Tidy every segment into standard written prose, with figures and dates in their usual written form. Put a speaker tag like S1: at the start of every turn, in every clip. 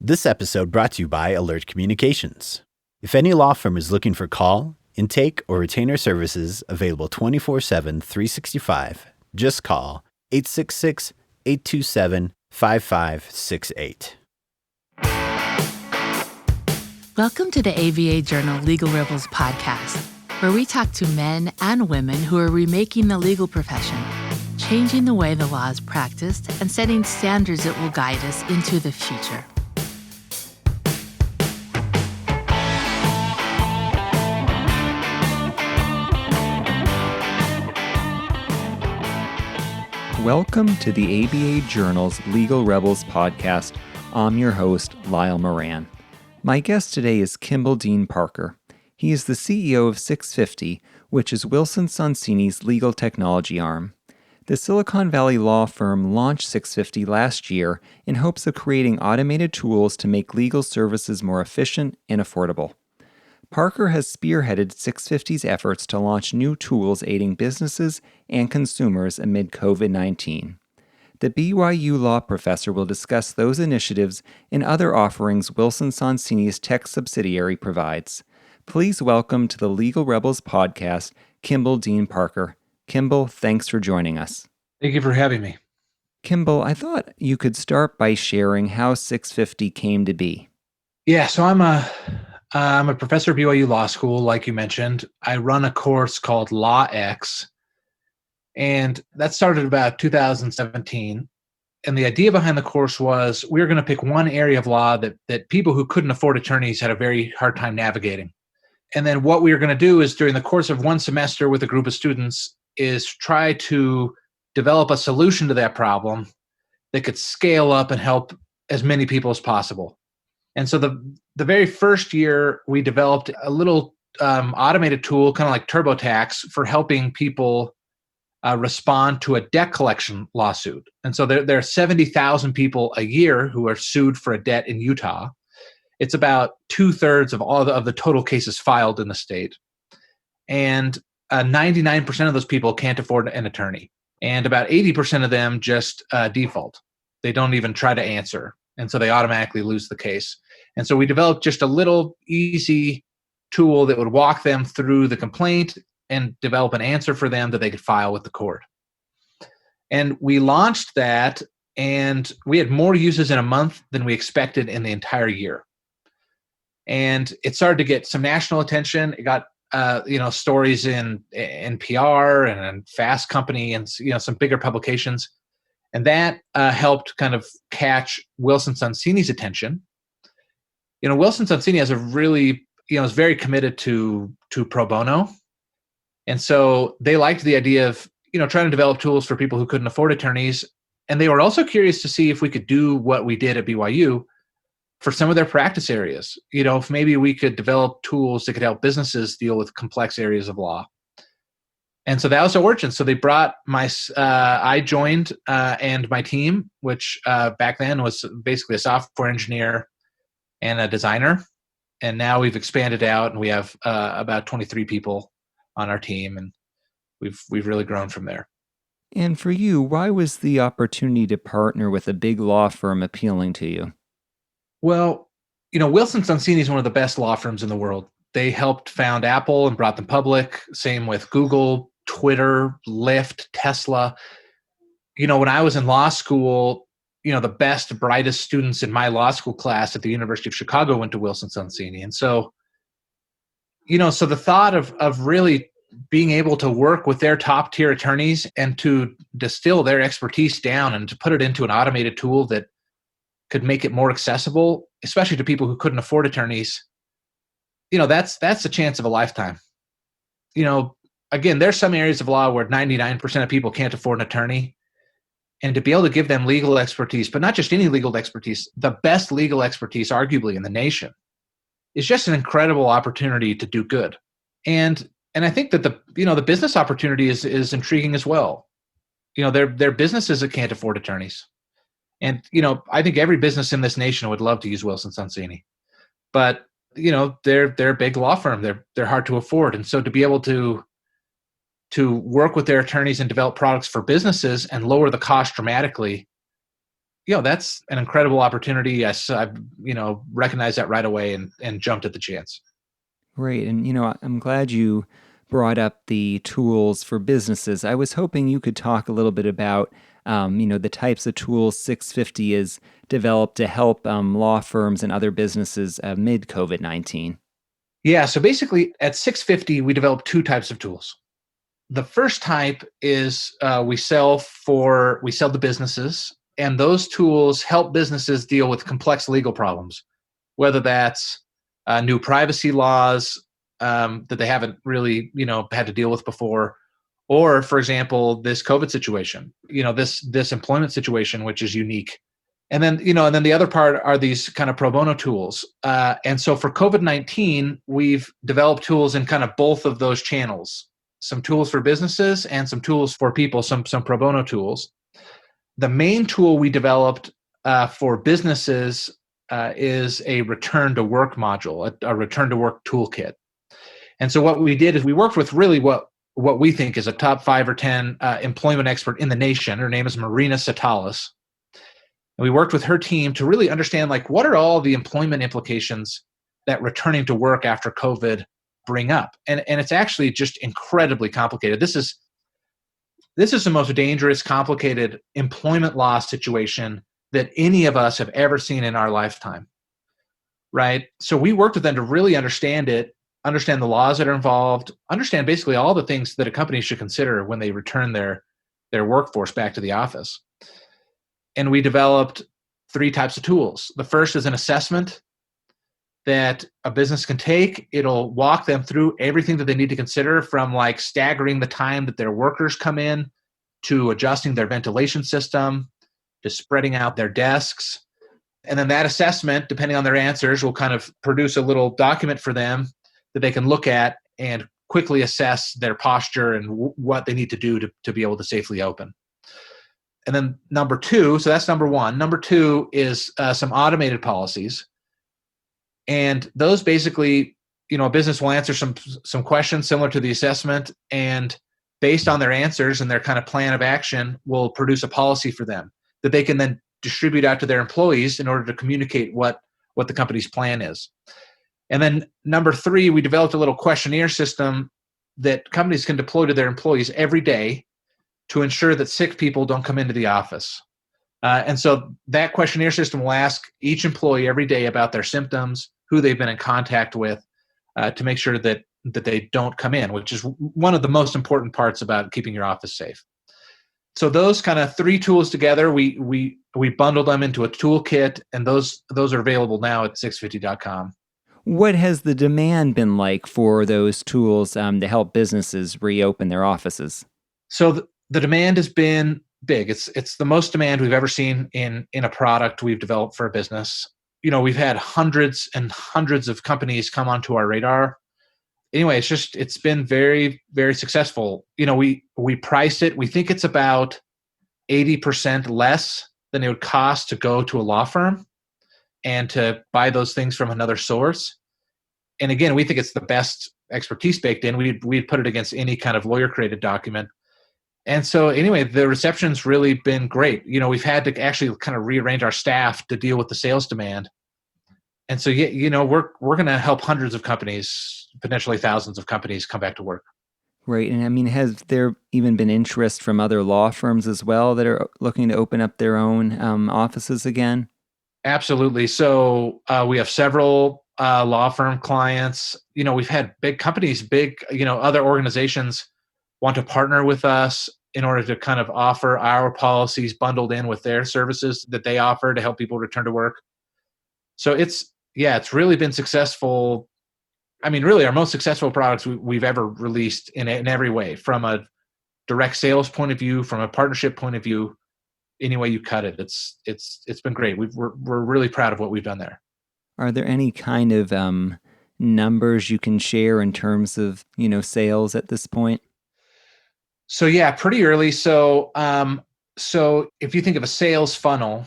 S1: This episode brought to you by Alert Communications. If any law firm is looking for call, intake, or retainer services available 24/7, 365, just call 866-827-5568.
S2: Welcome to the ABA Journal Legal Rebels podcast, where we talk to men and women who are remaking the legal profession, changing the way the law is practiced, and setting standards that will guide us into the future.
S3: Welcome to the ABA Journal's Legal Rebels podcast. I'm your host, Lyle Moran. My guest today is Kimball Dean Parker. He is the CEO of SixFifty, which is Wilson Sonsini's legal technology arm. The Silicon Valley law firm launched SixFifty last year in hopes of creating automated tools to make legal services more efficient and affordable. Parker has spearheaded SixFifty's efforts to launch new tools aiding businesses and consumers amid COVID-19. The BYU law professor will discuss those initiatives and other offerings Wilson Sonsini's tech subsidiary provides. Please welcome to the Legal Rebels podcast, Kimball Dean Parker. Kimball, thanks for joining us.
S4: Thank you for having me.
S3: Kimball, I thought you could start by sharing how SixFifty came to be.
S4: Yeah, so I'm a professor at BYU Law School, like you mentioned. I run a course called Law X, and that started about 2017. And the idea behind the course was we were going to pick one area of law that people who couldn't afford attorneys had a very hard time navigating. And then what we were going to do is during the course of one semester with a group of students is try to develop a solution to that problem that could scale up and help as many people as possible. And so the very first year, we developed a little automated tool, kind of like TurboTax, for helping people respond to a debt collection lawsuit. And so there are 70,000 people a year who are sued for a debt in Utah. It's about 2/3 of all of the total cases filed in the state. And 99% of those people can't afford an attorney. And about 80% of them just default. They don't even try to answer. And so they automatically lose the case. And so we developed just a little easy tool that would walk them through the complaint and develop an answer for them that they could file with the court. And we launched that, and we had more uses in a month than we expected in the entire year. And it started to get some national attention. It got stories in NPR and in Fast Company and some bigger publications. And that helped kind of catch Wilson Sonsini's attention. Wilson Sonsini has a really, is very committed to pro bono. And so they liked the idea of, trying to develop tools for people who couldn't afford attorneys. And they were also curious to see if we could do what we did at BYU for some of their practice areas. If maybe we could develop tools that could help businesses deal with complex areas of law. And so that was our origin. So they brought I joined and my team, which back then was basically a software engineer and a designer. And now we've expanded out and we have about 23 people on our team, and we've really grown from there.
S3: And for you, why was the opportunity to partner with a big law firm appealing to you?
S4: Well, Wilson Sonsini is one of the best law firms in the world. They helped found Apple and brought them public. Same with Google, Twitter, Lyft, Tesla. When I was in law school, the best, brightest students in my law school class at the University of Chicago went to Wilson Sonsini. And so, so the thought of really being able to work with their top tier attorneys and to distill their expertise down and to put it into an automated tool that could make it more accessible, especially to people who couldn't afford attorneys, that's the chance of a lifetime. Again, there's some areas of law where 99% of people can't afford an attorney. And to be able to give them legal expertise, but not just any legal expertise, the best legal expertise arguably in the nation, is just an incredible opportunity to do good. And I think that the business opportunity is intriguing as well. They're businesses that can't afford attorneys. And I think every business in this nation would love to use Wilson Sonsini. But they're a big law firm. They're hard to afford. And so to be able to work with their attorneys and develop products for businesses and lower the cost dramatically that's an incredible opportunity. Yes, I recognized that right away and jumped at the chance.
S3: Right. And, I'm glad you brought up the tools for businesses. I was hoping you could talk a little bit about, the types of tools SixFifty has developed to help law firms and other businesses amid COVID-19.
S4: Yeah. So basically, at SixFifty, we developed two types of tools. The first type is we sell to businesses, and those tools help businesses deal with complex legal problems, whether that's new privacy laws that they haven't really had to deal with before, or for example, this COVID situation, this employment situation, which is unique. And then the other part are these kind of pro bono tools. And so for COVID-19, we've developed tools in kind of both of those channels, some tools for businesses and some tools for people, some pro bono tools. The main tool we developed for businesses is a return to work module, a return to work toolkit. And so what we did is we worked with really what we think is a top 5 or 10 employment expert in the nation. Her name is Marina Satalis. And we worked with her team to really understand, what are all the employment implications that returning to work after COVID bring up? And it's actually just incredibly complicated. This is the most dangerous, complicated employment law situation that any of us have ever seen in our lifetime, right? So we worked with them to really understand it, understand the laws that are involved, understand basically all the things that a company should consider when they return their workforce back to the office. And we developed 3 types of tools. The first is an assessment that a business can take. It'll walk them through everything that they need to consider, from staggering the time that their workers come in, to adjusting their ventilation system, to spreading out their desks. And then that assessment, depending on their answers, will kind of produce a little document for them that they can look at and quickly assess their posture and what they need to do to be able to safely open. And then number 2, so that's number 1. Number 2 is some automated policies. And those basically, a business will answer some questions similar to the assessment, and based on their answers and their kind of plan of action, will produce a policy for them that they can then distribute out to their employees in order to communicate what the company's plan is. And then number 3, we developed a little questionnaire system that companies can deploy to their employees every day to ensure that sick people don't come into the office. And so that questionnaire system will ask each employee every day about their symptoms, who they've been in contact with, to make sure that they don't come in, which is one of the most important parts about keeping your office safe. So those kind of 3 tools together, we bundle them into a toolkit, and those are available now at SixFifty.com.
S3: What has the demand been like for those tools to help businesses reopen their offices?
S4: So the demand has been big. It's the most demand we've ever seen in a product we've developed for a business. We've had hundreds and hundreds of companies come onto our radar. Anyway, it's been very, very successful. We priced it. We think it's about 80% less than it would cost to go to a law firm and to buy those things from another source. And again, we think it's the best expertise baked in. We'd put it against any kind of lawyer-created document. And so anyway, the reception's really been great. We've had to actually kind of rearrange our staff to deal with the sales demand. And so, we're going to help hundreds of companies, potentially thousands of companies, come back to work.
S3: Right. And has there even been interest from other law firms as well that are looking to open up their own offices again?
S4: Absolutely. So we have several law firm clients. We've had big companies, other organizations want to partner with us in order to kind of offer our policies bundled in with their services that they offer to help people return to work. So it's really been successful. Really our most successful products we've ever released in every way, from a direct sales point of view, from a partnership point of view, any way you cut it. It's been great. We're really proud of what we've done there.
S3: Are there any kind of numbers you can share in terms of, sales at this point?
S4: So pretty early. So if you think of a sales funnel,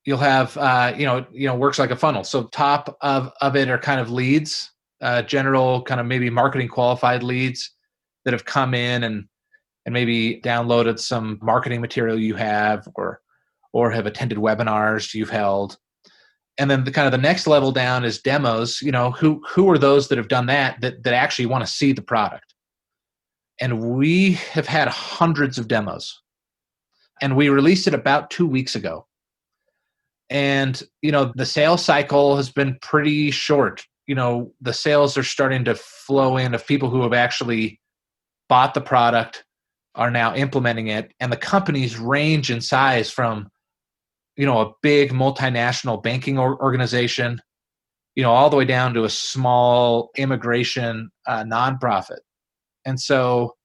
S4: you'll have works like a funnel. So top of it are kind of leads, general kind of maybe marketing qualified leads that have come in and maybe downloaded some marketing material you have, or or have attended webinars you've held. And then the next level down is demos. Who are those that have done that actually want to see the product? And we have had hundreds of demos. And we released it about 2 weeks ago. And, the sales cycle has been pretty short. The sales are starting to flow in of people who have actually bought the product, are now implementing it. And the companies range in size from, a big multinational banking organization, all the way down to a small immigration nonprofit. And so,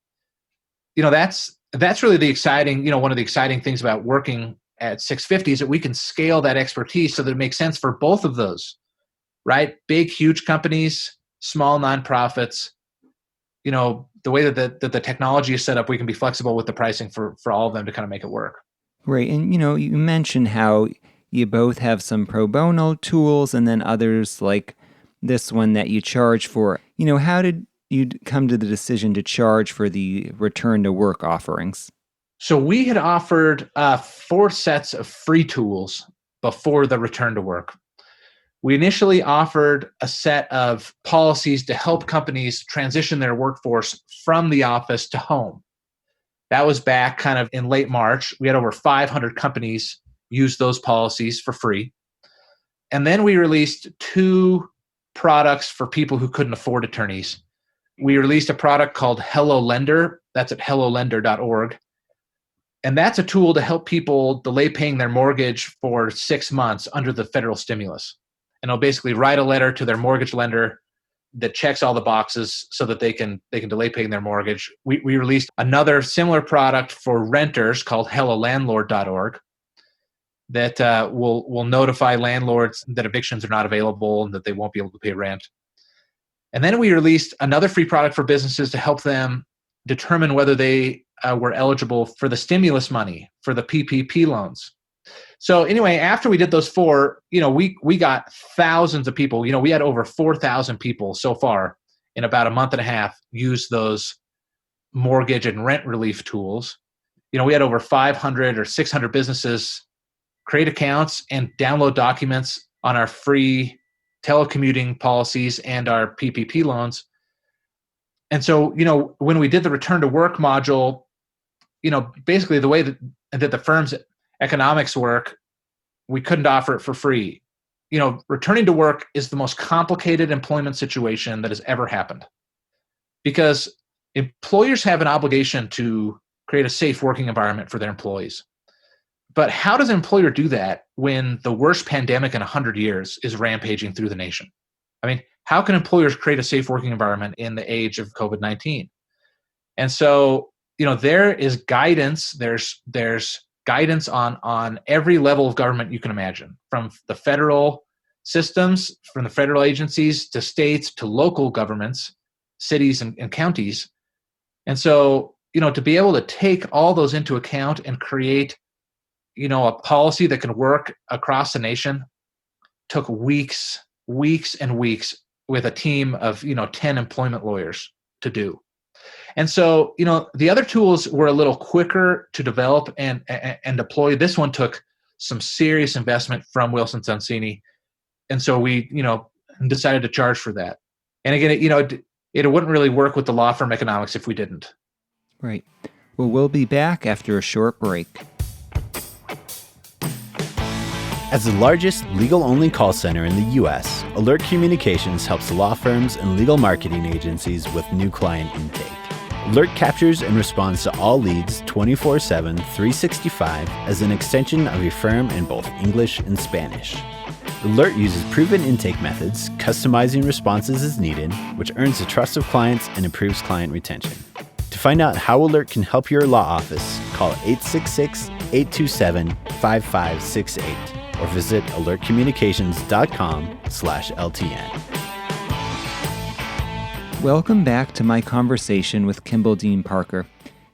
S4: that's really the exciting, one of the exciting things about working at SixFifty is that we can scale that expertise so that it makes sense for both of those, right? Big, huge companies, small nonprofits. The way that the technology is set up, we can be flexible with the pricing for all of them to kind of make it work.
S3: Right. And, you mentioned how you both have some pro bono tools and then others like this one that you charge for. How did you come to the decision to charge for the return to work offerings?
S4: So we had offered 4 sets of free tools before the return to work. We initially offered a set of policies to help companies transition their workforce from the office to home. That was back kind of in late March. We had over 500 companies use those policies for free. And then we released 2 products for people who couldn't afford attorneys. We released a product called Hello Lender. That's at hellolender.org. And that's a tool to help people delay paying their mortgage for 6 months under the federal stimulus. And they'll basically write a letter to their mortgage lender that checks all the boxes so that they can delay paying their mortgage. We released another similar product for renters called hellolandlord.org that will notify landlords that evictions are not available and that they won't be able to pay rent. And then we released another free product for businesses to help them determine whether they were eligible for the stimulus money, for the PPP loans. So anyway, after we did those 4, we got thousands of people. We had over 4,000 people so far in about a month and a half use those mortgage and rent relief tools. We had over 500 or 600 businesses create accounts and download documents on our free telecommuting policies and our PPP loans. And so, when we did the return to work module, basically the way that the firm's economics work, we couldn't offer it for free. Returning to work is the most complicated employment situation that has ever happened because employers have an obligation to create a safe working environment for their employees. But how does an employer do that when the worst pandemic in 100 years is rampaging through the nation? I mean, how can employers create a safe working environment in the age of COVID-19? And so, there is guidance. There's guidance on every level of government you can imagine, from the federal systems, from the federal agencies to states to local governments, cities and counties. And so, to be able to take all those into account and create, a policy that can work across the nation took weeks and weeks with a team of, 10 employment lawyers to do. And so, the other tools were a little quicker to develop and deploy. This one took some serious investment from Wilson Sonsini. And so we, decided to charge for that. And again, it wouldn't really work with the law firm economics if we didn't.
S3: Right. Well, we'll be back after a short break.
S1: As the largest legal-only call center in the U.S., Alert Communications helps law firms and legal marketing agencies with new client intake. Alert captures and responds to all leads 24/7, 365 as an extension of your firm in both English and Spanish. Alert uses proven intake methods, customizing responses as needed, which earns the trust of clients and improves client retention. To find out how Alert can help your law office, call 866-827-5568 or visit alertcommunications.com/LTN.
S3: Welcome back to my conversation with Kimball Dean Parker.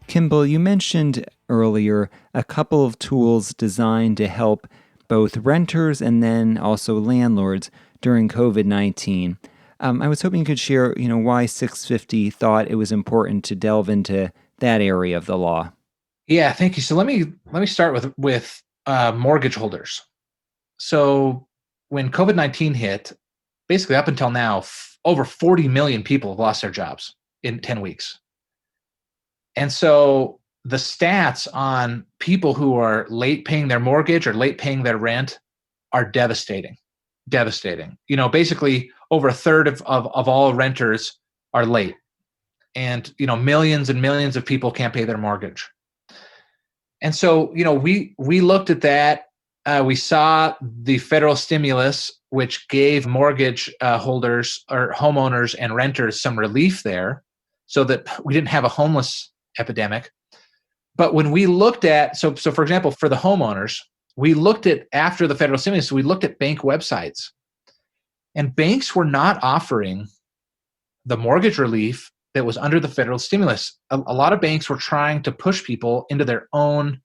S3: Kimball, you mentioned earlier a couple of tools designed to help both renters and then also landlords during COVID-19. I was hoping you could share, why SixFifty thought it was important to delve into that area of the law.
S4: Yeah, thank you. So let me start with mortgage holders. So when COVID-19 hit, basically up until now, over 40 million people have lost their jobs in 10 weeks. And so the stats on people who are late paying their mortgage or late paying their rent are devastating. Devastating. Basically over a third of all renters are late. And, millions and millions of people can't pay their mortgage. And so, we looked at that. We saw the federal stimulus, which gave mortgage holders or homeowners and renters some relief there so that we didn't have a homeless epidemic. But when we looked at, so for example, for the homeowners, we looked at, after the federal stimulus, we looked at bank websites. And banks were not offering the mortgage relief that was under the federal stimulus. A lot of banks were trying to push people into their own,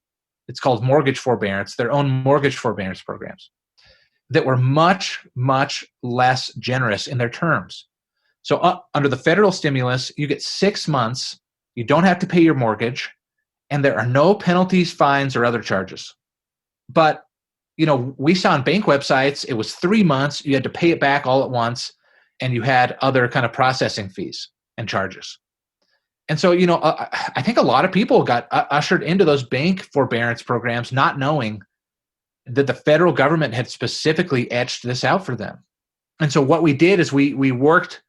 S4: it's called mortgage forbearance, their own mortgage forbearance programs that were much, much less generous in their terms. So under the federal stimulus, you get 6 months, you don't have to pay your mortgage, and there are no penalties, fines, or other charges. But, we saw on bank websites, it was 3 months, you had to pay it back all at once, and you had other kind of processing fees and charges. And so, I think a lot of people got ushered into those bank forbearance programs not knowing that the federal government had specifically etched this out for them. And so what we did is we worked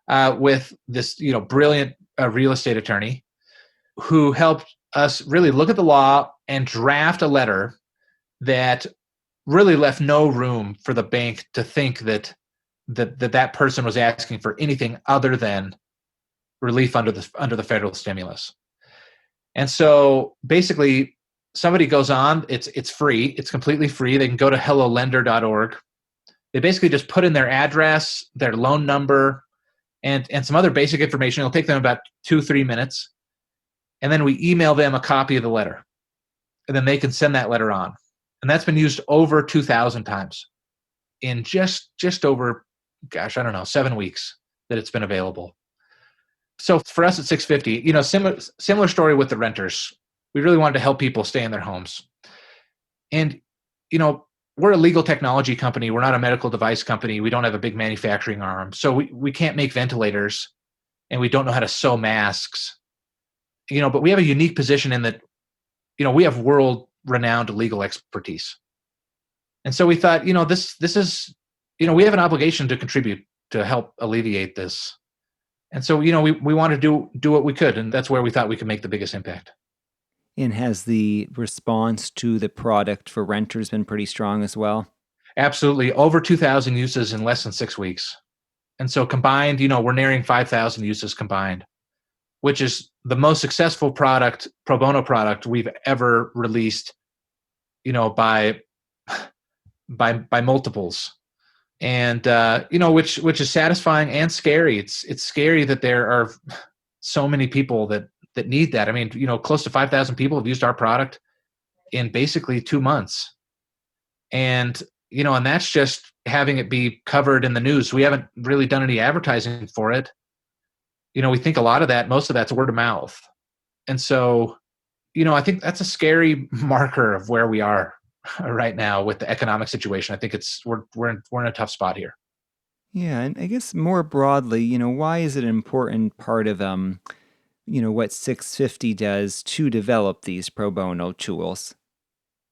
S4: with this, brilliant real estate attorney who helped us really look at the law and draft a letter that really left no room for the bank to think that person was asking for anything other than relief under the federal stimulus. And so basically somebody goes on, it's free, it's completely free. They can go to hellolender.org. They basically just put in their address, their loan number, and some other basic information. It'll take them about 2-3 minutes. And then we email them a copy of the letter. And then they can send that letter on. And that's been used over 2,000 times in just over, 7 weeks that it's been available. So for us at SixFifty, similar story with the renters. We really wanted to help people stay in their homes. And, we're a legal technology company. We're not a medical device company. We don't have a big manufacturing arm. So we can't make ventilators, and we don't know how to sew masks. But we have a unique position in that, we have world-renowned legal expertise. And so we thought, this is, we have an obligation to contribute to help alleviate this. And so, we want to do what we could, and that's where we thought we could make the biggest impact.
S3: And has the response to the product for renters been pretty strong as well?
S4: Absolutely. Over 2,000 uses in less than 6 weeks. And so combined, we're nearing 5,000 uses combined, which is the most successful product, pro bono product we've ever released, by multiples. And, which is satisfying and scary. It's scary that there are so many people that need that. I mean, close to 5,000 people have used our product in basically 2 months. And, and that's just having it be covered in the news. We haven't really done any advertising for it. We think most of that's word of mouth. And so, I think that's a scary marker of where we are right now with the economic situation. I think we're in a tough spot here.
S3: Yeah. And I guess more broadly, why is it an important part of, what SixFifty does to develop these pro bono tools?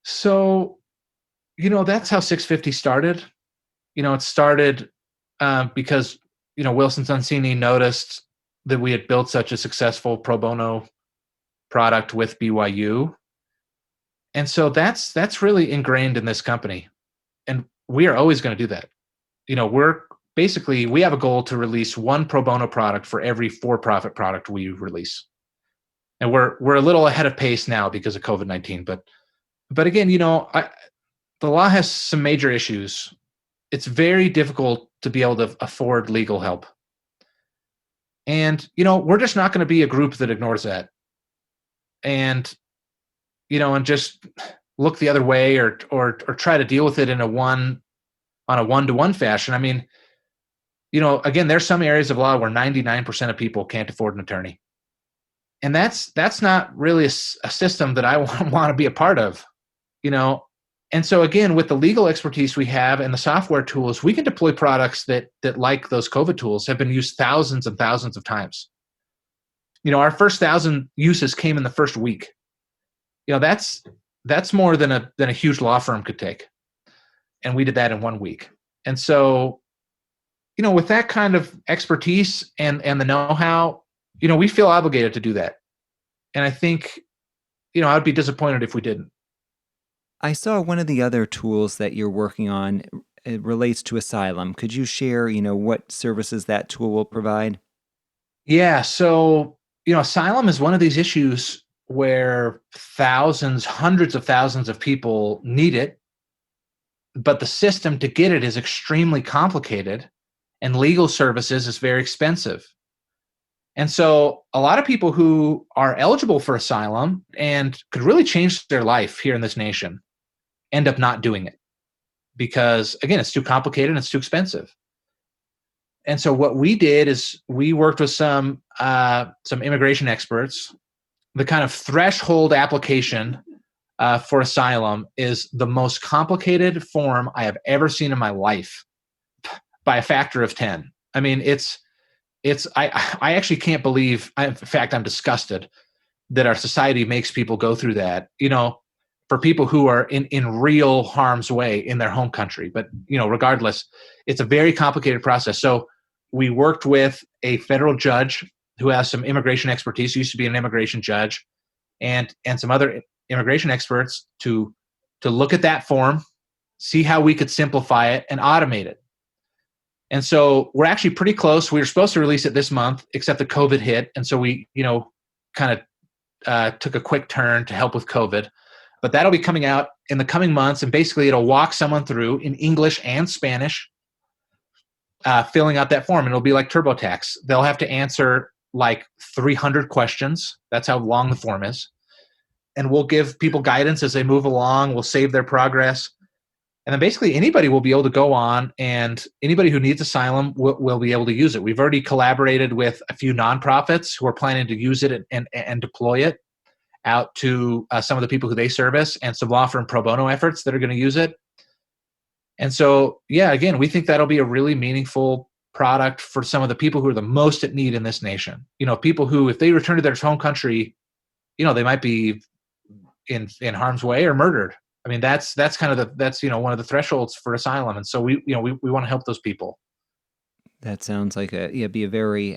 S4: So, that's how SixFifty started. It started because, Wilson Sonsini noticed that we had built such a successful pro bono product with BYU. And so that's really ingrained in this company. And we are always going to do that. We have a goal to release one pro bono product for every for-profit product we release. And we're a little ahead of pace now because of COVID-19. But again, the law has some major issues. It's very difficult to be able to afford legal help. And, we're just not going to be a group that ignores that. And, and just look the other way or try to deal with it on a one-to-one fashion. I mean, again, there's some areas of law where 99% of people can't afford an attorney. And that's not really a system that I want to be a part of. And so again, with the legal expertise we have and the software tools, we can deploy products that like those COVID tools have been used thousands and thousands of times. Our first 1,000 uses came in the first week. That's more than a huge law firm could take. And we did that in 1 week. And so, with that kind of expertise and the know-how, we feel obligated to do that. And I think, I'd be disappointed if we didn't.
S3: I saw one of the other tools that you're working on. It relates to Asylum. Could you share, what services that tool will provide?
S4: Yeah. So, Asylum is one of these issues where thousands, hundreds of thousands of people need it, but the system to get it is extremely complicated, and legal services is very expensive. And so a lot of people who are eligible for asylum and could really change their life here in this nation end up not doing it because, again, it's too complicated and it's too expensive. And so what we did is we worked with some immigration experts. The kind of threshold application for asylum is the most complicated form I have ever seen in my life by a factor of 10. I mean, I actually can't believe, in fact, I'm disgusted that our society makes people go through that, for people who are in real harm's way in their home country. But, regardless, it's a very complicated process. So we worked with a federal judge who has some immigration expertise, used to be an immigration judge, and some other immigration experts to look at that form, see how we could simplify it and automate it. And so we're actually pretty close. We were supposed to release it this month, except the COVID hit. And so we, kind of took a quick turn to help with COVID. But that'll be coming out in the coming months. And basically it'll walk someone through in English and Spanish, filling out that form. And it'll be like TurboTax. They'll have to answer like 300 questions. That's how long the form is. And we'll give people guidance as they move along. We'll save their progress. And then basically anybody will be able to go on, and anybody who needs asylum will be able to use it. We've already collaborated with a few nonprofits who are planning to use it and deploy it out to some of the people who they service, and some law firm pro bono efforts that are going to use it. And so, yeah, again, we think that'll be a really meaningful product for some of the people who are the most at need in this nation. People who, if they return to their home country, they might be in harm's way or murdered. I mean, that's kind of one of the thresholds for asylum. And so we want to help those people.
S3: That sounds like be a very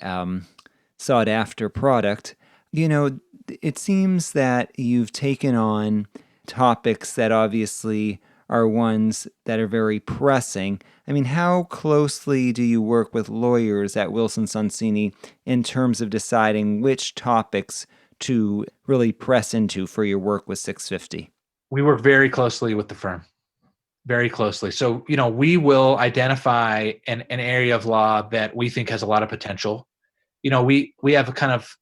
S3: sought after product. It seems that you've taken on topics that obviously are ones that are very pressing. I mean, how closely do you work with lawyers at Wilson Sonsini in terms of deciding which topics to really press into for your work with SixFifty?
S4: We work very closely with the firm, very closely. So, we will identify an area of law that we think has a lot of potential. We have a kind of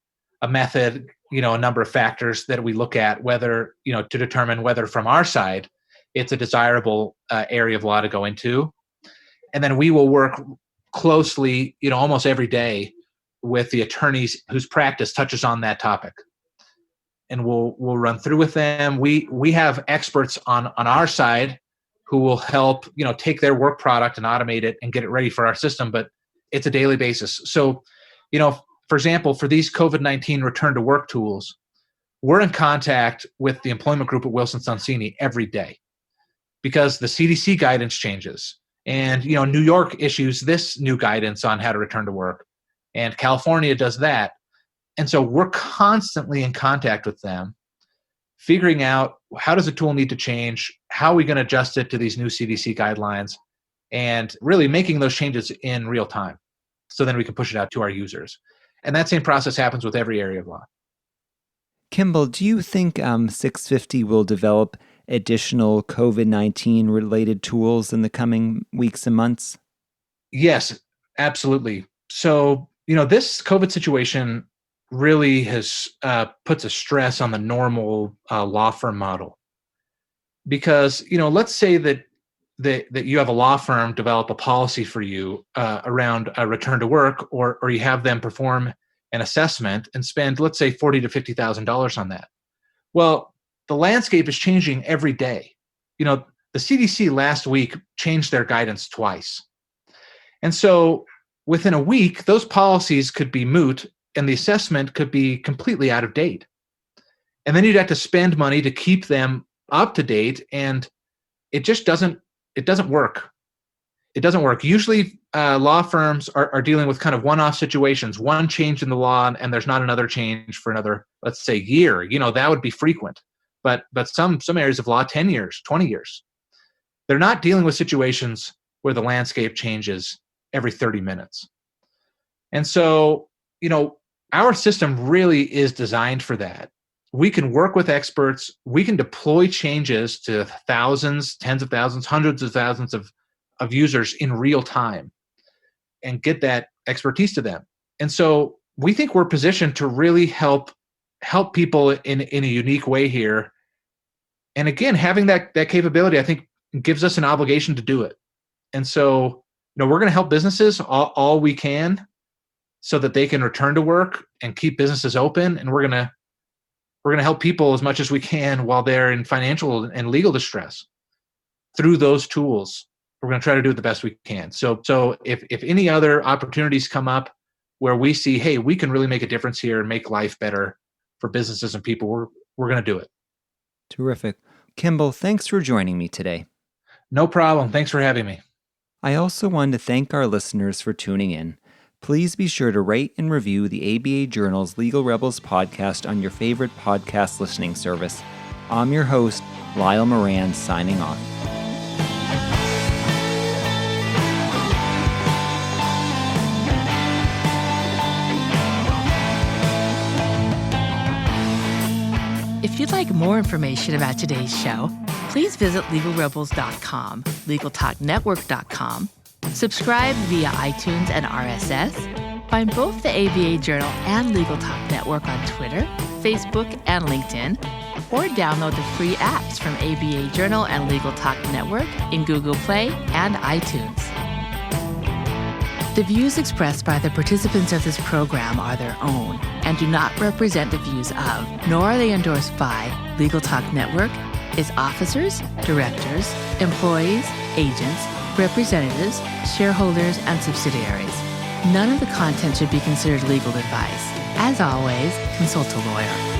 S4: a method, a number of factors that we look at whether, to determine whether from our side, it's a desirable area of law to go into. And then we will work closely, almost every day with the attorneys whose practice touches on that topic. And we'll run through with them. We have experts on our side who will help, take their work product and automate it and get it ready for our system, but it's a daily basis. So, for example, for these COVID-19 return to work tools, we're in contact with the employment group at Wilson Sonsini every day because the CDC guidance changes. And, New York issues this new guidance on how to return to work, and California does that. And so we're constantly in contact with them, figuring out how does the tool need to change, how are we going to adjust it to these new CDC guidelines, and really making those changes in real time so then we can push it out to our users. And that same process happens with every area of law.
S3: Kimball, do you think SixFifty will develop additional COVID-19 related tools in the coming weeks and months?
S4: Yes, absolutely. So, this COVID situation really has puts a stress on the normal law firm model. Because, let's say that you have a law firm develop a policy for you around a return to work, or you have them perform an assessment and spend, let's say, $40,000 to $50,000 on that. Well, the landscape is changing every day. the CDC last week changed their guidance twice. And so within a week, those policies could be moot and the assessment could be completely out of date. And then you'd have to spend money to keep them up to date. And it just doesn't work. It doesn't work. Usually law firms are dealing with kind of one-off situations, one change in the law, and there's not another change for another, let's say, year. That would be frequent. But some areas of law, 10 years, 20 years. They're not dealing with situations where the landscape changes every 30 minutes. And so, our system really is designed for that. We can work with experts. We can deploy changes to thousands, tens of thousands, hundreds of thousands of users in real time and get that expertise to them. And so we think we're positioned to really help people in a unique way here. And again, having that capability, I think, gives us an obligation to do it. And so, we're going to help businesses all we can so that they can return to work and keep businesses open. And we're going to help people as much as we can while they're in financial and legal distress through those tools. We're going to try to do it the best we can. So if any other opportunities come up where we see, hey, we can really make a difference here and make life better for businesses and people, we're going to do it.
S3: Terrific. Kimball, thanks for joining me today.
S4: No problem. Thanks for having me.
S3: I also wanted to thank our listeners for tuning in. Please be sure to rate and review the ABA Journal's Legal Rebels podcast on your favorite podcast listening service. I'm your host, Lyle Moran, signing off.
S2: If you'd like more information about today's show, please visit LegalRebels.com, LegalTalkNetwork.com, subscribe via iTunes and RSS, find both the ABA Journal and Legal Talk Network on Twitter, Facebook, and LinkedIn, or download the free apps from ABA Journal and Legal Talk Network in Google Play and iTunes. The views expressed by the participants of this program are their own and do not represent the views of, nor are they endorsed by, Legal Talk Network, its officers, directors, employees, agents, representatives, shareholders, and subsidiaries. None of the content should be considered legal advice. As always, consult a lawyer.